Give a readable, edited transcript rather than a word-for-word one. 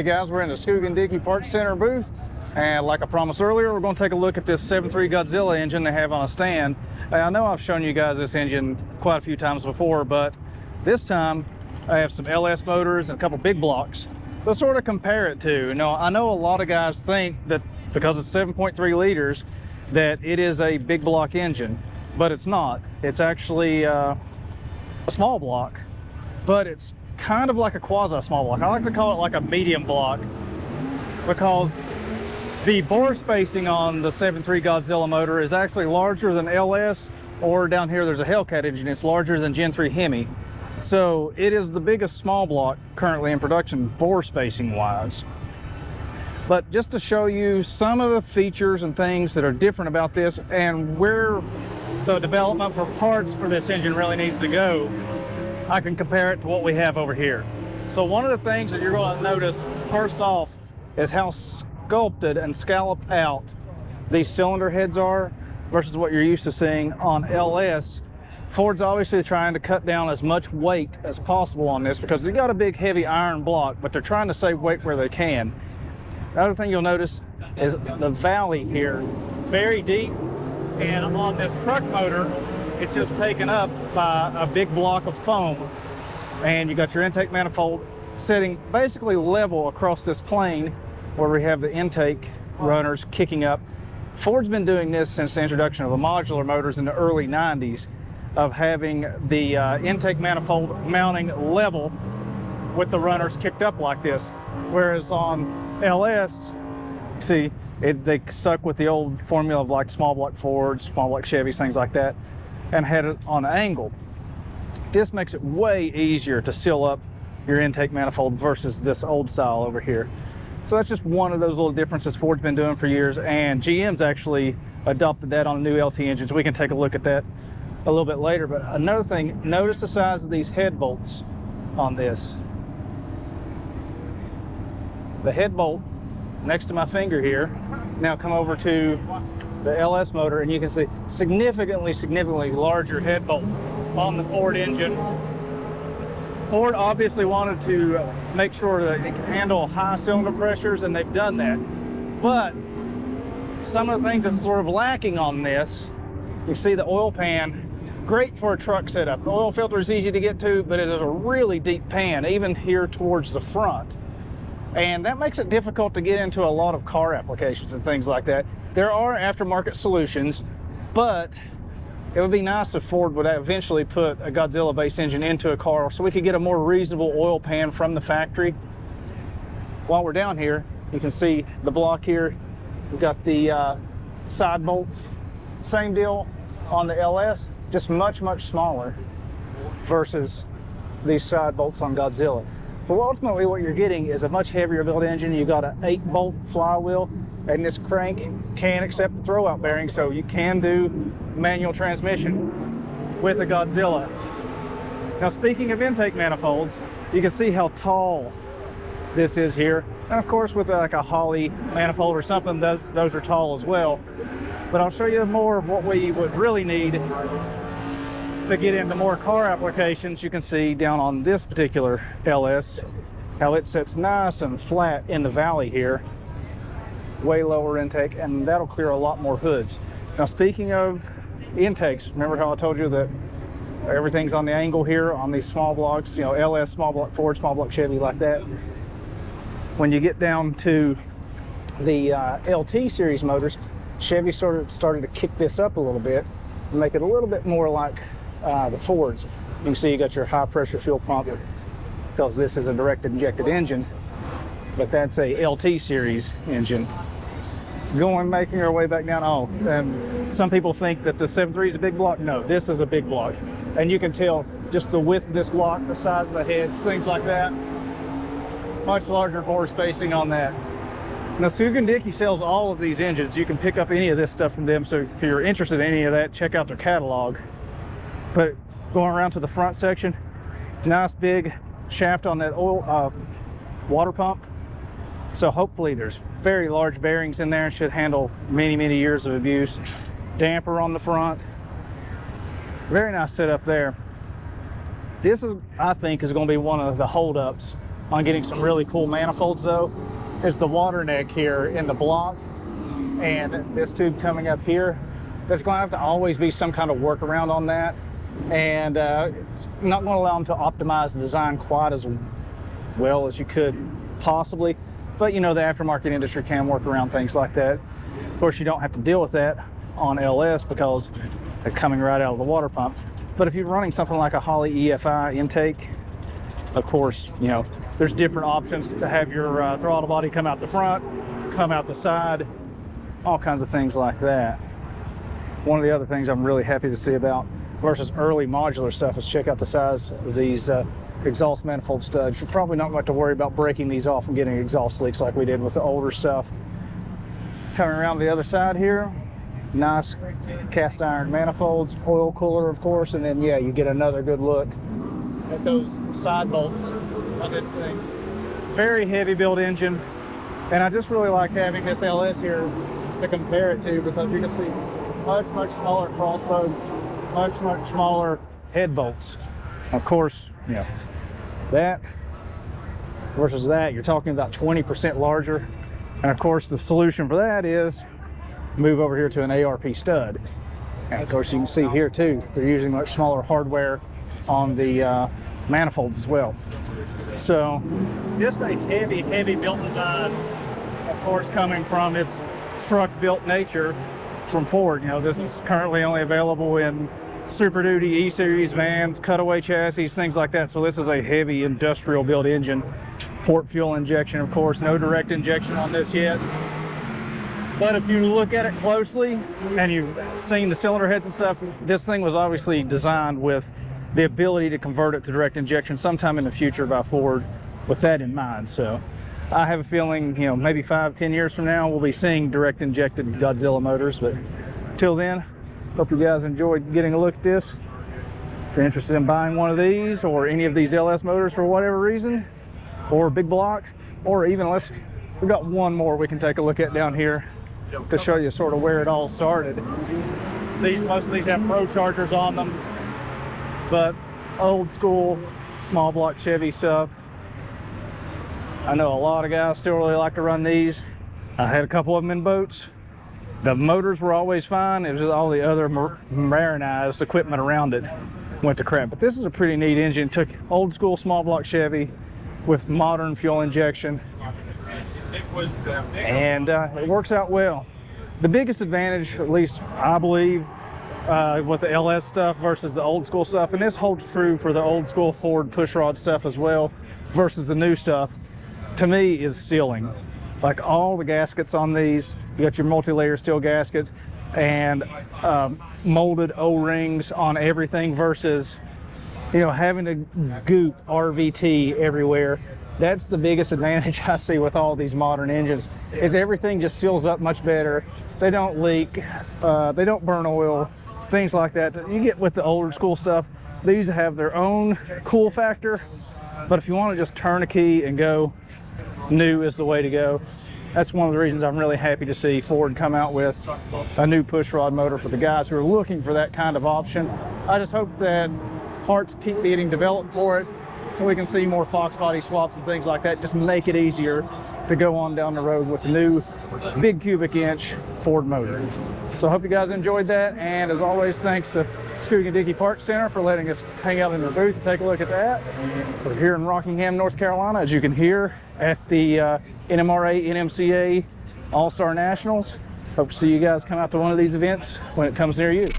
guys, we're in the Scoggin-Dickey Parts Center booth, and like I promised earlier, we're going to take a look at this 7.3 Godzilla engine they have on a stand. I know I've shown you guys this engine quite a few times before, but this time I have some LS motors and a couple big blocks to sort of compare it to. Now, I know a lot of guys think that because it's 7.3 liters that it is a big block engine, but it's not. It's actually a small block, but it's kind of like a quasi-small block. I like to call it like a medium block because the bore spacing on the 7.3 Godzilla motor is actually larger than LS, or down here there's a Hellcat engine, it's larger than Gen 3 Hemi. So it is the biggest small block currently in production bore spacing wise. But just to show you some of the features and things that are different about this and where the development for parts for this engine really needs to go, I can compare it to what we have over here. So one of the things that you're going to notice first off is how sculpted and scalloped out these cylinder heads are versus what you're used to seeing on LS. Ford's obviously trying to cut down as much weight as possible on this because they've got a big heavy iron block, but they're trying to save weight where they can. The other thing you'll notice is the valley here, very deep, and on this truck motor, it's just taken up by a big block of foam, and you got your intake manifold sitting basically level across this plane where we have the intake runners kicking up. Ford's been doing this since the introduction of the modular motors in the early 90s, of having the intake manifold mounting level with the runners kicked up like this, whereas on LS, see, they stuck with the old formula of like small block Fords, small block Chevys, things like that, and had it on an angle. This makes it way easier to seal up your intake manifold versus this old style over here. So that's just one of those little differences Ford's been doing for years, and GM's actually adopted that on the new LT engines. We can take a look at that a little bit later. But another thing, notice the size of these head bolts on this. The head bolt next to my finger here, now come over to the LS motor, and you can see significantly larger head bolt on the Ford engine. Ford obviously wanted to make sure that it can handle high cylinder pressures, and they've done that. But some of the things that's sort of lacking on this, you see the oil pan, great for a truck setup. The oil filter is easy to get to, but it is a really deep pan, even here towards the front. And that makes it difficult to get into a lot of car applications and things like that. There are aftermarket solutions, but it would be nice if Ford would eventually put a Godzilla-based engine into a car so we could get a more reasonable oil pan from the factory. While we're down here, you can see the block here. We've got the side bolts. Same deal on the LS, just much smaller versus these side bolts on Godzilla. But ultimately what you're getting is a much heavier built engine. You've got an 8-bolt flywheel, and this crank can accept the throwout bearing, so you can do manual transmission with a Godzilla. Now, speaking of intake manifolds, you can see how tall this is here. And of course, with like a Holley manifold or something, those are tall as well. But I'll show you more of what we would really need to get into more car applications. You can see down on this particular LS how it sits nice and flat in the valley here, way lower intake, and that'll clear a lot more hoods. Now, speaking of intakes, remember how I told you that everything's on the angle here on these small blocks, you know, LS, small block Ford, small block Chevy, like that. When you get down to the LT series motors, Chevy sort of started to kick this up a little bit and make it a little bit more like the Fords. You can see you got your high pressure fuel pump because this is a direct injected engine, but that's a LT series engine. Making our way back down. Oh, and some people think that the 7.3 is a big block. No, this is a big block. And you can tell just the width of this block, the size of the heads, things like that. Much larger bore spacing on that. Now, Scoggin-Dickey sells all of these engines. You can pick up any of this stuff from them, so if you're interested in any of that, check out their catalog. But going around to the front section, nice big shaft on that oil water pump. So hopefully there's very large bearings in there and should handle many years of abuse. Damper on the front. Very nice setup there. This is, I think, is going to be one of the holdups on getting some really cool manifolds though is the water neck here in the block, and this tube coming up here. There's going to have to always be some kind of workaround on that, and it's not going to allow them to optimize the design quite as well as you could possibly, but you know, the aftermarket industry can work around things like that. Of course, you don't have to deal with that on LS because they're coming right out of the water pump. But if you're running something like a Holley EFI intake, of course, you know, there's different options to have your throttle body come out the front, come out the side, all kinds of things like that. One of the other things I'm really happy to see about versus early modular stuff is check out the size of these exhaust manifold studs. You're probably not going to have to worry about breaking these off and getting exhaust leaks like we did with the older stuff. Coming around the other side here, nice cast iron manifolds, oil cooler of course, and then yeah, you get another good look at those side bolts on this thing. Very heavy build engine, and I just really like having this LS here to compare it to, because you can see much smaller crossbones, much smaller head bolts. Of course, you know, that versus that, you're talking about 20% larger. And of course, the solution for that is move over here to an ARP stud. And of course, you can see here too, they're using much smaller hardware on the manifolds as well. So just a heavy built design, of course, coming from its truck built nature from Ford. You know, this is currently only available in Super Duty, E-Series vans, cutaway chassis, things like that. So this is a heavy industrial built engine. Port fuel injection, of course, no direct injection on this yet. But if you look at it closely and you've seen the cylinder heads and stuff, this thing was obviously designed with the ability to convert it to direct injection sometime in the future by Ford with that in mind. So I have a feeling, you know, maybe 5-10 years from now, we'll be seeing direct injected Godzilla motors. But till then, hope you guys enjoyed getting a look at this. If you're interested in buying one of these or any of these LS motors for whatever reason, or a big block, or even we've got one more we can take a look at down here to show you sort of where it all started. Most of these have Pro Chargers on them, but old school small block Chevy stuff. I know a lot of guys still really like to run these. I had a couple of them in boats. The motors were always fine. It was just all the other marinized equipment around it went to crap. But this is a pretty neat engine. Took old school small block Chevy with modern fuel injection, and it works out well. The biggest advantage, at least I believe, with the LS stuff versus the old school stuff, and this holds true for the old school Ford pushrod stuff as well versus the new stuff, to me, is sealing. Like all the gaskets on these, you got your multi-layer steel gaskets and molded O-rings on everything versus, you know, having to goop RVT everywhere. That's the biggest advantage I see with all these modern engines, is everything just seals up much better. They don't leak, they don't burn oil, things like that. You get with the older school stuff, these have their own cool factor, but if you want to just turn a key and go, new is the way to go. That's one of the reasons I'm really happy to see Ford come out with a new pushrod motor for the guys who are looking for that kind of option. I just hope that parts keep being developed for it so we can see more Fox body swaps and things like that. Just make it easier to go on down the road with a new big cubic inch Ford motor. So I hope you guys enjoyed that, and as always, thanks to Scoggin-Dickey Parts Center for letting us hang out in their booth and take a look at that. We're here in Rockingham, North Carolina, as you can hear, at the NMRA NMCA All-Star Nationals. Hope to see you guys come out to one of these events when it comes near you.